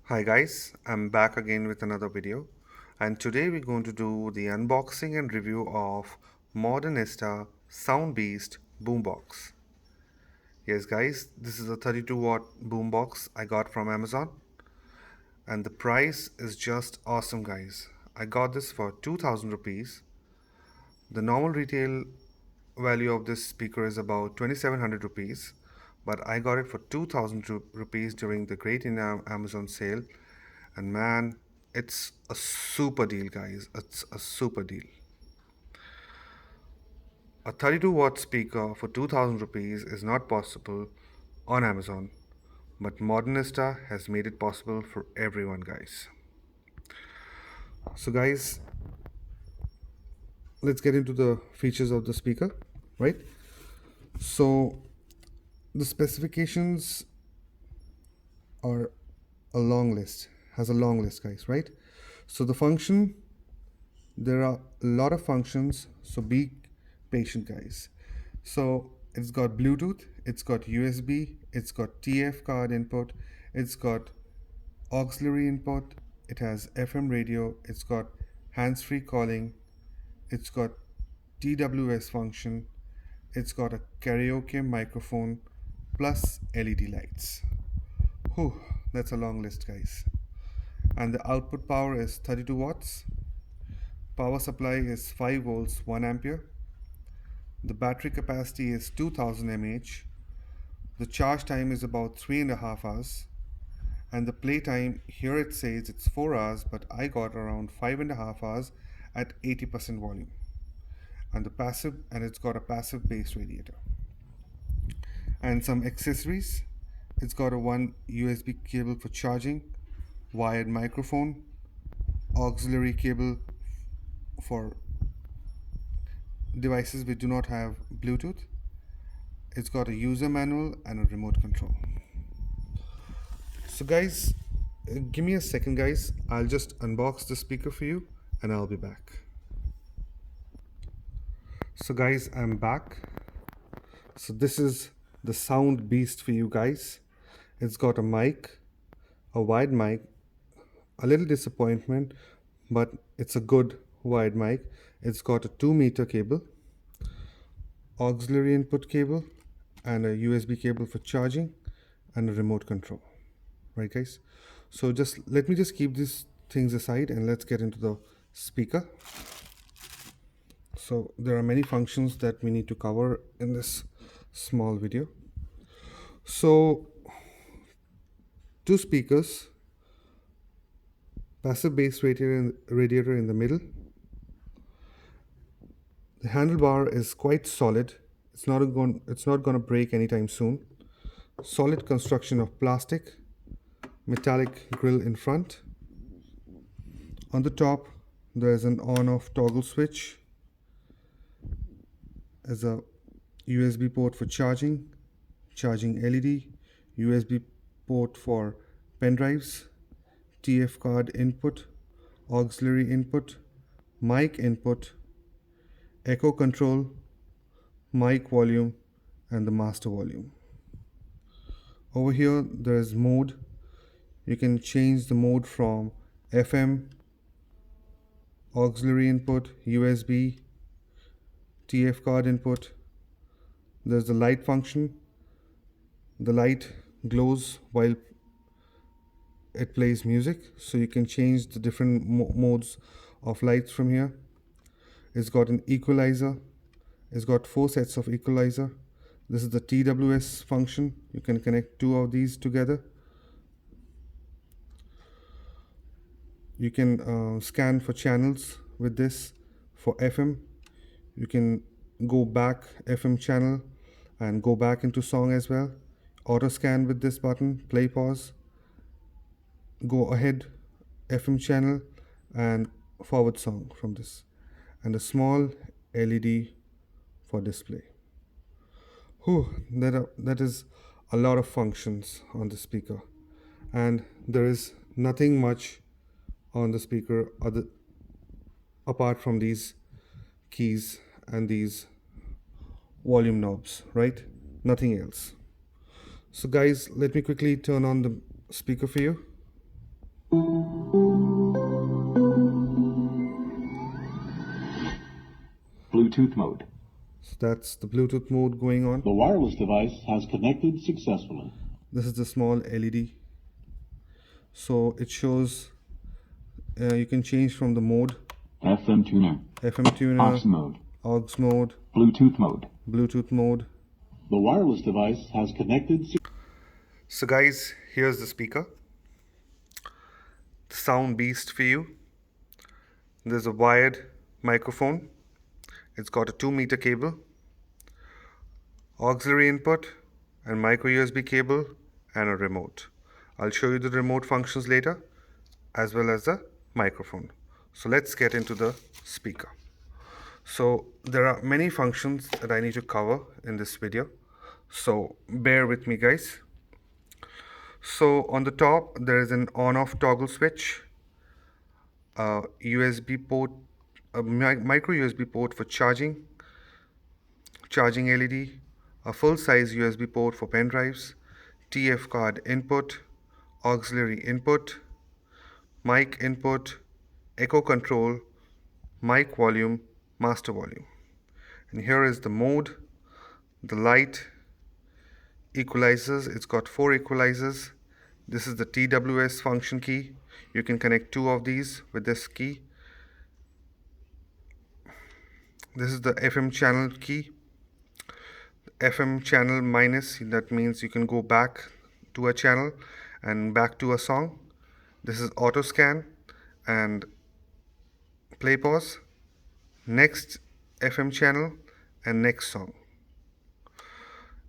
Hi guys, I'm back again with another video, and today we're going to do the unboxing and review of Modernista Sound Beast BoomBox. Yes guys, this is a 32-watt boombox I got from Amazon, and the price is just awesome guys. I got this for 2000 rupees. The normal retail value of this speaker is about 2700 rupees, but I got it for 2000 rupees during the Great Indian Amazon sale. And man, it's a super deal, guys. It's a super deal. A 32-watt speaker for 2000 rupees is not possible on Amazon, but Modernista has made it possible for everyone, guys. So, guys, let's get into the features of the speaker, right? So, the specifications are a long list, has a long list, guys, right? So, the function, there are a lot of functions, so be patient, guys. So it's got Bluetooth, it's got USB, it's got TF card input, it's got auxiliary input, it has FM radio, it's got hands-free calling, it's got TWS function, it's got a karaoke microphone plus LED lights. Whew, that's a long list, guys. And the output power is 32 watts. Power supply is 5 volts 1 ampere. The battery capacity is 2000 mAh. The charge time is about 3.5 hours, and the play time here it says it's 4 hours, but I got around 5.5 hours at 80% volume. And it's got a passive bass radiator and some accessories. It's got a one USB cable for charging, wired microphone, auxiliary cable for devices which do not have Bluetooth. It's got a user manual and a remote control. So guys, give me a second guys. I'll just unbox the speaker for you and I'll be back. So guys, I'm back. So this is the Sound Beast for you guys. It's got a mic, a wide mic, a little disappointment, but it's a good wide mic. It's got a 2-meter cable, auxiliary input cable, and a USB cable for charging, and a remote control. Right guys? So just let me just keep these things aside and let's get into the speaker. So there are many functions that we need to cover in this small video. So two speakers, passive bass radiator in the middle. The handlebar is quite solid. It's not going to break anytime soon. Solid construction of plastic, metallic grill in front. On the top there is an on-off toggle switch, as a USB port for charging LED, USB port for pen drives, TF card input, auxiliary input, mic input, echo control, mic volume, and the master volume. Over here there is mode. You can change the mode from FM, auxiliary input, USB, TF card input. There's the light function. The light glows while it plays music, so you can change the different modes of lights from here. It's got an equalizer. It's got 4 sets of equalizer. This is the TWS function. You can connect 2 of these together. You can scan for channels with this. For FM, you can go back FM channel and go back into song as well. Auto scan with this button, play pause, go ahead FM channel, and forward song from this, and a small LED for display. That is a lot of functions on the speaker, and there is nothing much on the speaker apart from these keys and these volume knobs, right? Nothing else. So guys, let me quickly turn on the speaker for you. Bluetooth mode. So that's the Bluetooth mode going on. The wireless device has connected successfully. This is the small LED. So it shows you can change from the mode, FM tuner. FM tuner, aux mode. aux mode, Bluetooth mode. Bluetooth mode. The wireless device has connected. So guys, here's the speaker, the Sound Beast for you. There's a wired microphone. It's got a 2-meter cable, auxiliary input, and micro USB cable, and a remote. I'll show you the remote functions later, as well as the microphone. So let's get into the speaker. So there are many functions that I need to cover in this video, so bear with me guys. So on the top there is an on-off toggle switch, a USB port, a micro USB port for charging LED, a full-size USB port for pen drives, TF card input, auxiliary input, mic input, echo control, mic volume, master volume. And here is the mode, the light, equalizers. It's got 4 equalizers. This is the TWS function key. You can connect 2 of these with this key. This is the FM channel key. FM channel minus, that means you can go back to a channel and back to a song. This is auto scan and play pause, next FM channel and next song.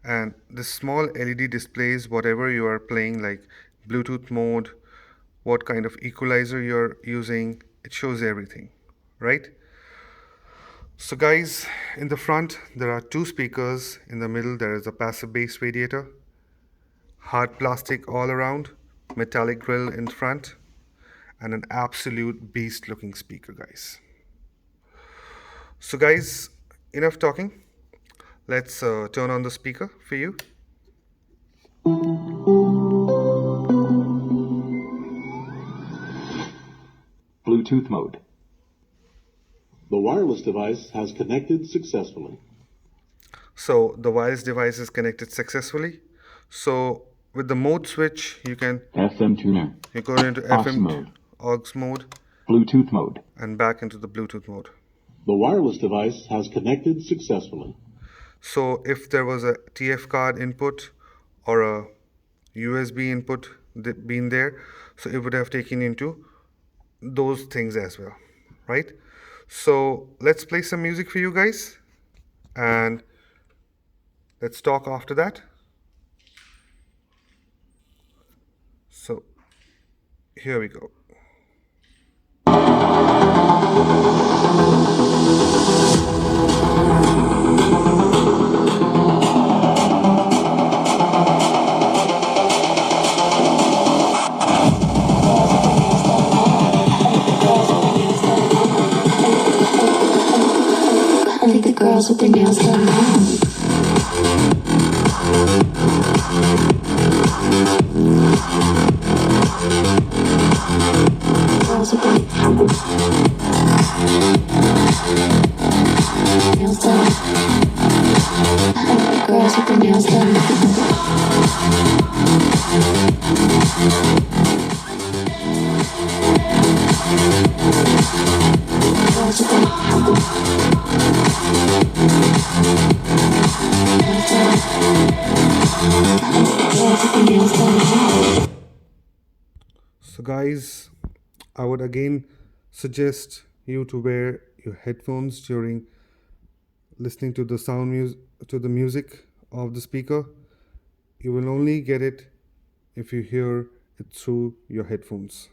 And this small LED displays whatever you are playing, like Bluetooth mode, what kind of equalizer you're using. It shows everything, right? So guys, in the front there are 2 speakers. In the middle there is a passive bass radiator, hard plastic all around, metallic grill in front, and an absolute beast looking speaker guys. So guys, enough talking. Let's turn on the speaker for you. Bluetooth mode. The wireless device has connected successfully. So the wireless device is connected successfully. So with the mode switch, you can FM tuner. You go into aux FM mode. aux mode, Bluetooth mode. and back into the Bluetooth mode. The wireless device has connected successfully. So if there was a TF card input or a USB input been there, so it would have taken into those things as well, right? So let's play some music for you guys and let's talk after that. So here we go. I think the girls with their nails done now. Girls with their nails done. I think the girls with their nails done. Girls with their So guys, I would again suggest you to wear your headphones during listening to the music of the speaker. You will only get it if you hear it through your headphones.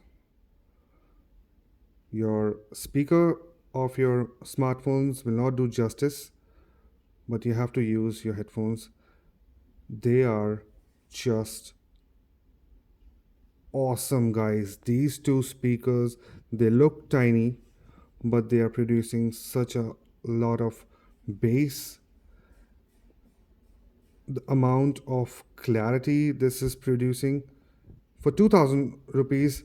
Your speaker of your smartphones will not do justice, but you have to use your headphones. They are just awesome guys. These 2 speakers, they look tiny, but they are producing such a lot of bass. The amount of clarity this is producing for 2000 rupees,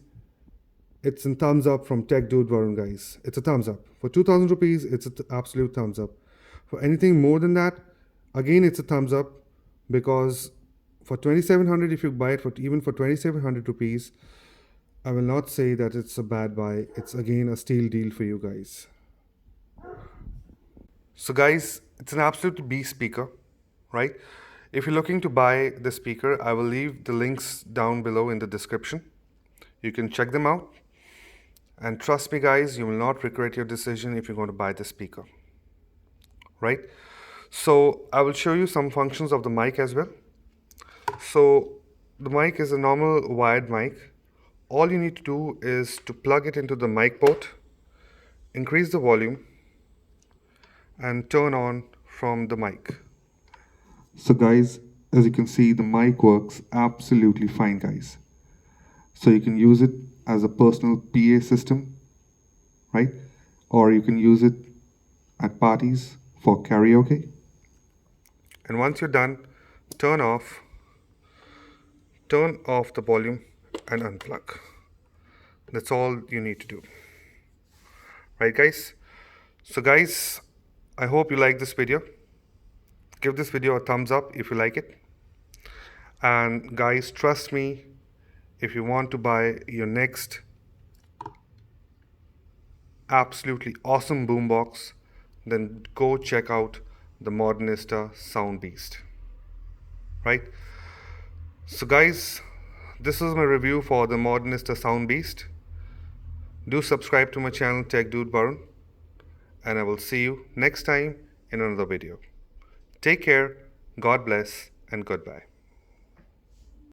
It's a thumbs up from Tech Dude Varun, guys. It's a thumbs up. For 2000 rupees, it's an absolute thumbs up. For anything more than that, again, it's a thumbs up, because for 2700, if you buy it for even for 2700 rupees, I will not say that it's a bad buy. It's again a steal deal for you guys. So guys, it's an absolute beast speaker, right? If you're looking to buy the speaker, I will leave the links down below in the description. You can check them out. And trust me guys, you will not regret your decision if you're going to buy the speaker, right? So I will show you some functions of the mic as well. So the mic is a normal wired mic. All you need to do is to plug it into the mic port, increase the volume, and turn on from the mic. So guys, as you can see, the mic works absolutely fine, guys. So you can use it as a personal PA system, right? Or you can use it at parties for karaoke. And once you're done, turn off the volume and unplug. That's all you need to do. Right guys? So guys, I hope you like this video. Give this video a thumbs up if you like it. And guys, trust me, if you want to buy your next absolutely awesome boombox, then go check out the Modernista Sound Beast. Right? So guys, this is my review for the Modernista Sound Beast. Do subscribe to my channel Tech Dude Varun, and I will see you next time in another video. Take care, God bless, and goodbye.